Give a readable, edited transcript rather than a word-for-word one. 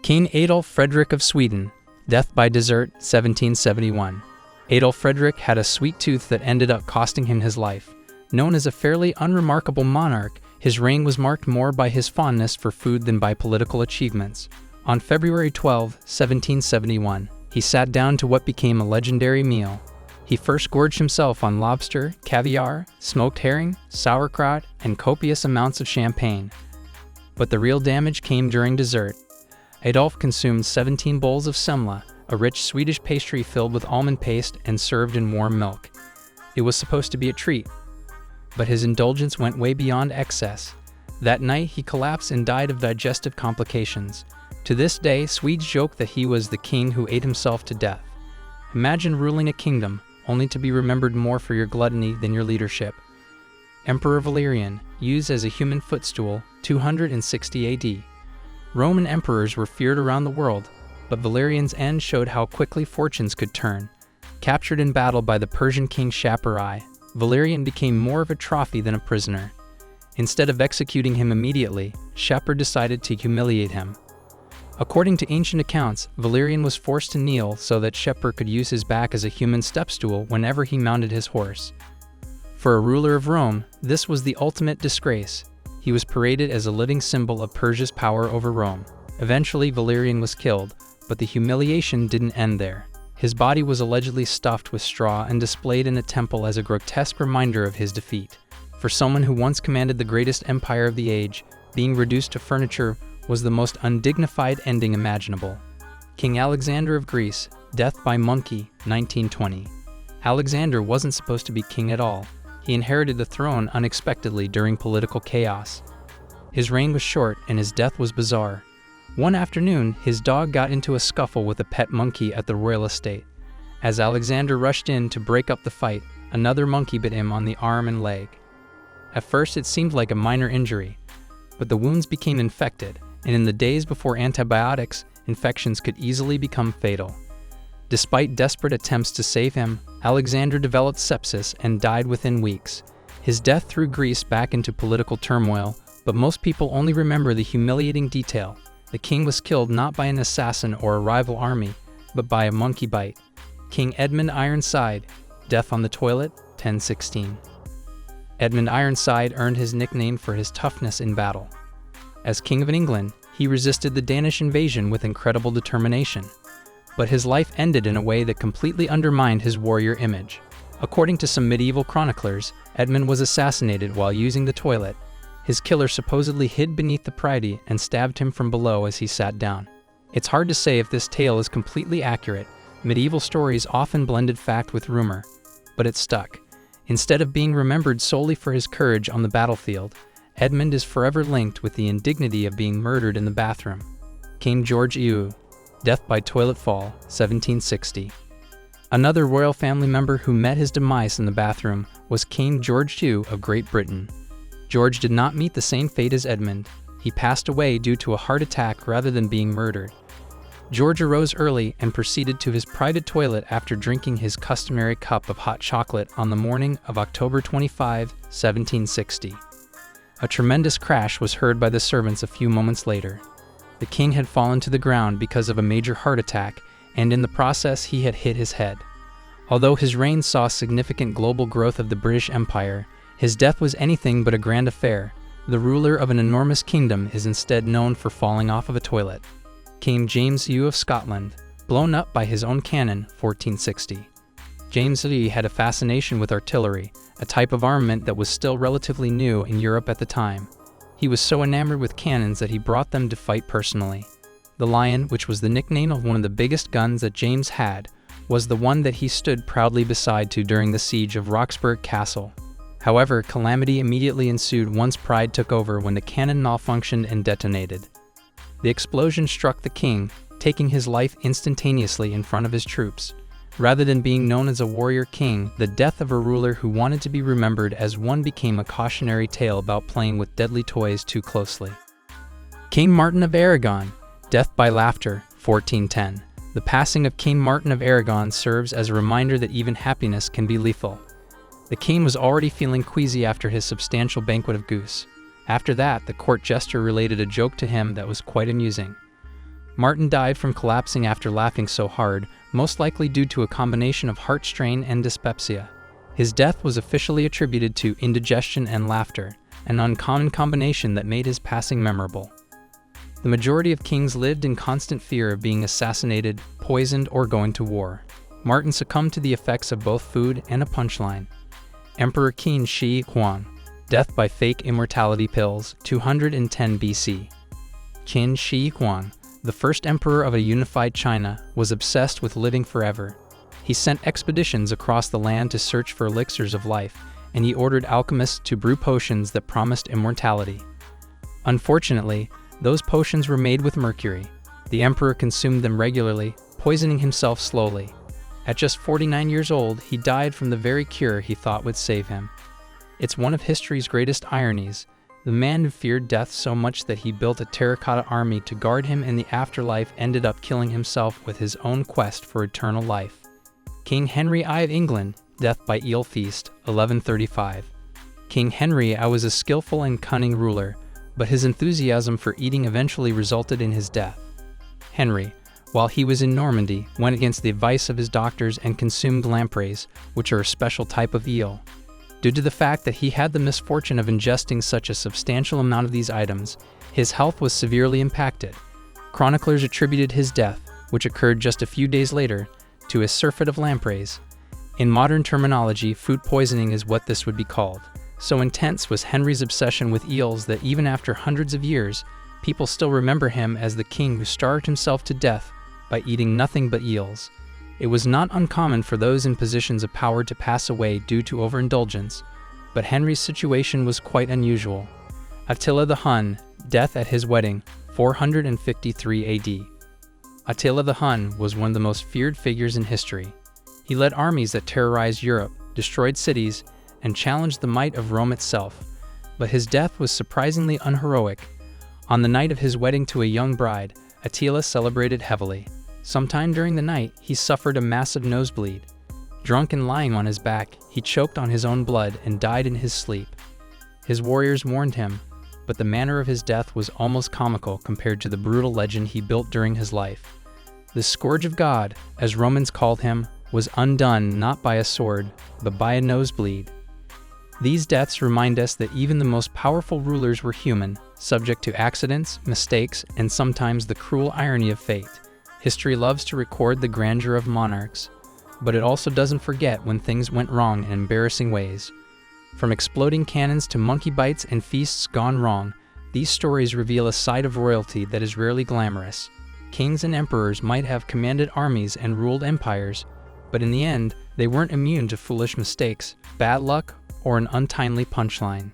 King Adolf Frederick of Sweden, death by desert, 1771. Adolf Frederick had a sweet tooth that ended up costing him his life. Known as a fairly unremarkable monarch, his reign was marked more by his fondness for food than by political achievements. On February 12, 1771, he sat down to what became a legendary meal. He first gorged himself on lobster, caviar, smoked herring, sauerkraut, and copious amounts of champagne. But the real damage came during dessert. Adolf consumed 17 bowls of semla, a rich Swedish pastry filled with almond paste and served in warm milk. It was supposed to be a treat, but his indulgence went way beyond excess. That night, he collapsed and died of digestive complications. To this day, Swedes joke that he was the king who ate himself to death. Imagine ruling a kingdom, only to be remembered more for your gluttony than your leadership. Emperor Valerian, used as a human footstool, 260 AD. Roman emperors were feared around the world, but Valerian's end showed how quickly fortunes could turn. Captured in battle by the Persian king Shapur I, Valerian became more of a trophy than a prisoner. Instead of executing him immediately, Shapur decided to humiliate him. According to ancient accounts, Valerian was forced to kneel so that Shapur could use his back as a human stepstool whenever he mounted his horse. For a ruler of Rome, this was the ultimate disgrace. He was paraded as a living symbol of Persia's power over Rome. Eventually, Valerian was killed, but the humiliation didn't end there. His body was allegedly stuffed with straw and displayed in a temple as a grotesque reminder of his defeat. For someone who once commanded the greatest empire of the age, being reduced to furniture was the most undignified ending imaginable. King Alexander of Greece, death by monkey, 1920. Alexander wasn't supposed to be king at all. He inherited the throne unexpectedly during political chaos. His reign was short and his death was bizarre. One afternoon, his dog got into a scuffle with a pet monkey at the royal estate. As Alexander rushed in to break up the fight, another monkey bit him on the arm and leg. At first, it seemed like a minor injury, but the wounds became infected, and in the days before antibiotics, infections could easily become fatal. Despite desperate attempts to save him, Alexander developed sepsis and died within weeks. His death threw Greece back into political turmoil, but most people only remember the humiliating detail. The king was killed not by an assassin or a rival army, but by a monkey bite. King Edmund Ironside, death on the toilet, 1016. Edmund Ironside earned his nickname for his toughness in battle. As King of England, he resisted the Danish invasion with incredible determination. But his life ended in a way that completely undermined his warrior image. According to some medieval chroniclers, Edmund was assassinated while using the toilet. His killer supposedly hid beneath the pridy and stabbed him from below as he sat down. It's hard to say if this tale is completely accurate. Medieval stories often blended fact with rumor, but it stuck. Instead of being remembered solely for his courage on the battlefield, Edmund is forever linked with the indignity of being murdered in the bathroom. King George II, death by toilet fall, 1760. Another royal family member who met his demise in the bathroom was King George II of Great Britain. George did not meet the same fate as Edmund. He passed away due to a heart attack rather than being murdered. George arose early and proceeded to his private toilet after drinking his customary cup of hot chocolate on the morning of October 25, 1760. A tremendous crash was heard by the servants a few moments later. The king had fallen to the ground because of a major heart attack, and in the process he had hit his head. Although his reign saw significant global growth of the British Empire, his death was anything but a grand affair. The ruler of an enormous kingdom is instead known for falling off of a toilet. King James II of Scotland, blown up by his own cannon, 1460. James II had a fascination with artillery, a type of armament that was still relatively new in Europe at the time. He was so enamored with cannons that he brought them to fight personally. The Lion, which was the nickname of one of the biggest guns that James had, was the one that he stood proudly beside to during the siege of Roxburgh Castle. However, calamity immediately ensued once pride took over when the cannon malfunctioned and detonated. The explosion struck the king, taking his life instantaneously in front of his troops. Rather than being known as a warrior king, the death of a ruler who wanted to be remembered as one became a cautionary tale about playing with deadly toys too closely. King Martin of Aragon, death by laughter, 1410. The passing of King Martin of Aragon serves as a reminder that even happiness can be lethal. The king was already feeling queasy after his substantial banquet of goose. After that, the court jester related a joke to him that was quite amusing. Martin died from collapsing after laughing so hard, most likely due to a combination of heart strain and dyspepsia. His death was officially attributed to indigestion and laughter, an uncommon combination that made his passing memorable. The majority of kings lived in constant fear of being assassinated, poisoned, or going to war. Martin succumbed to the effects of both food and a punchline. Emperor Qin Shi Huang, death by fake immortality pills, 210 BC. Qin Shi Huang, the first emperor of a unified China, was obsessed with living forever. He sent expeditions across the land to search for elixirs of life, and he ordered alchemists to brew potions that promised immortality. Unfortunately, those potions were made with mercury. The emperor consumed them regularly, poisoning himself slowly. At just 49 years old, he died from the very cure he thought would save him. It's one of history's greatest ironies. The man who feared death so much that he built a terracotta army to guard him in the afterlife ended up killing himself with his own quest for eternal life. King Henry I of England, death by eel feast, 1135. King Henry I was a skillful and cunning ruler, but his enthusiasm for eating eventually resulted in his death. Henry, while he was in Normandy, went against the advice of his doctors and consumed lampreys, which are a special type of eel. Due to the fact that he had the misfortune of ingesting such a substantial amount of these items, his health was severely impacted. Chroniclers attributed his death, which occurred just a few days later, to a surfeit of lampreys. In modern terminology, food poisoning is what this would be called. So intense was Henry's obsession with eels that even after hundreds of years, people still remember him as the king who starved himself to death by eating nothing but eels. It was not uncommon for those in positions of power to pass away due to overindulgence, but Henry's situation was quite unusual. Attila the Hun, death at his wedding, 453 AD. Attila the Hun was one of the most feared figures in history. He led armies that terrorized Europe, destroyed cities, and challenged the might of Rome itself. But his death was surprisingly unheroic. On the night of his wedding to a young bride, Attila celebrated heavily. Sometime during the night, he suffered a massive nosebleed. Drunk and lying on his back, he choked on his own blood and died in his sleep. His warriors mourned him, but the manner of his death was almost comical compared to the brutal legend he built during his life. The Scourge of God, as Romans called him, was undone not by a sword, but by a nosebleed. These deaths remind us that even the most powerful rulers were human, subject to accidents, mistakes, and sometimes the cruel irony of fate. History loves to record the grandeur of monarchs, but it also doesn't forget when things went wrong in embarrassing ways. From exploding cannons to monkey bites and feasts gone wrong, these stories reveal a side of royalty that is rarely glamorous. Kings and emperors might have commanded armies and ruled empires, but in the end, they weren't immune to foolish mistakes, bad luck, or an untimely punchline.